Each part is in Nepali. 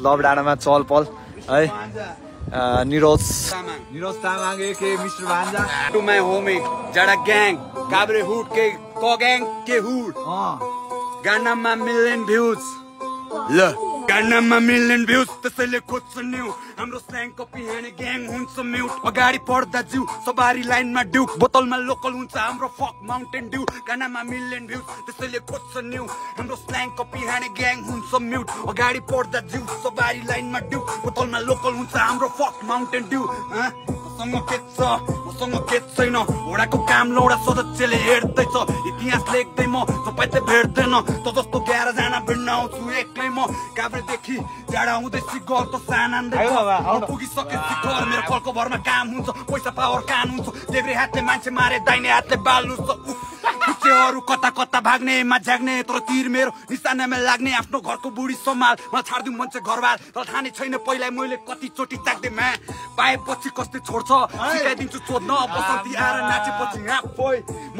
लभ डाँडामा चहल पहल है निरोज तामाङ के मिस्टर भान्जा टु माई होमी जडा ग्याङ काभ्रे हुड के क ग्याङ के हुड गानामा मिलियन भ्युज ल गानामा मिलियन भ्युज त्यसैले खोज्छ न्यू हाम्रो स्ल्याङ कपी हाने ग्याङ हुन्छ म्युट अगाडि पढ्दा जिउ सवारी लाइनमा ड्युक बोतलमा लोकल हुन्छ हाम्रो फक माउन्टेन ड्यू गानामा मिलियन भ्युज त्यसैले खोज्छ न्यू हाम्रो स्ल्याङ कपी हाने ग्याङ हुन्छ म्युट अगाडि पढ्दा जिउ सवारी लाइनमा ड्युक बोतलमा लोकल हुन्छ हाम्रो फक माउन्टेन ड्यू मसँग के छैन घोडाको काम लौडा सदस्यले हेर्दैछ इतिहास लेख्दै म तपाईँ भेट्दैन त जस्तो 11 जना भिड्न आउँछु एक्लै म काभ्रेदेखि जाडा आउँदै सिगर त सानान्दै पुगिसकेपछि घर मेरो कलको भरमा काम हुन्छ पैसा पावर कान हुन्छ देब्रे हातले मान्छे मारे दाहिने हातले बाल लुच्छ कुचेहरू कता कता भाग्ने झ्याग्ने तर तीर मेरो निशानामा लाग्ने आफ्नो घरको बुढी सम्हाल मलाई छाड्दिउँ मान्छे घरबार तर ठाने छैन पहिला मैले कति चोटि चाक्दै मा पाएपछि कस्तै छोड्छ सिकाइदिन्छु सोध्न बसन्ती आएर नाचेपछि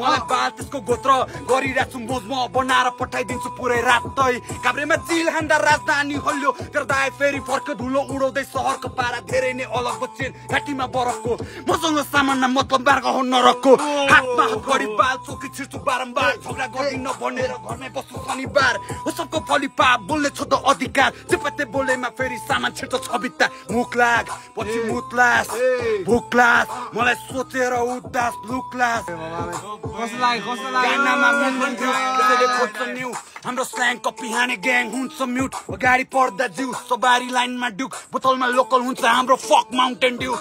मलाई बाल त्यसको गोत्र गरिरहेको छु मोज म बनाएर पठाइदिन्छु पुरै रातै काभ्रेमा जिल हान्दा राजधानी हल्यो तेरो दाइ फेरि फर्क धुलो उडाउँदै सहरको पारा धेरै नै अलग बच्चेन घाँटीमा बरफको मसँग सामान्य मतलब बार्ग हो नरकको हातमा गरी बाल चोकी छिर्छु बारम्बार झगडा गर्दिन भनेर घरमै बस्छु शनिबार हो सबको फलिपा बोल्ने छ त अधिकार चेपते बोलेमा फेरि सामान छिर्छ छबित्ता मुख लाग पछि मुतलास भुक्लास मलाई सोचेर उदास लुक्लास हाम्रो स्ल्याङ कपी हाने ग्याङ हुन्छ म्युट अगाडि पढ्दा जिउ सवारी लाइनमा ड्युक बोतलमा लोकल हुन्छ हाम्रो फक माउन्टेन ड्यू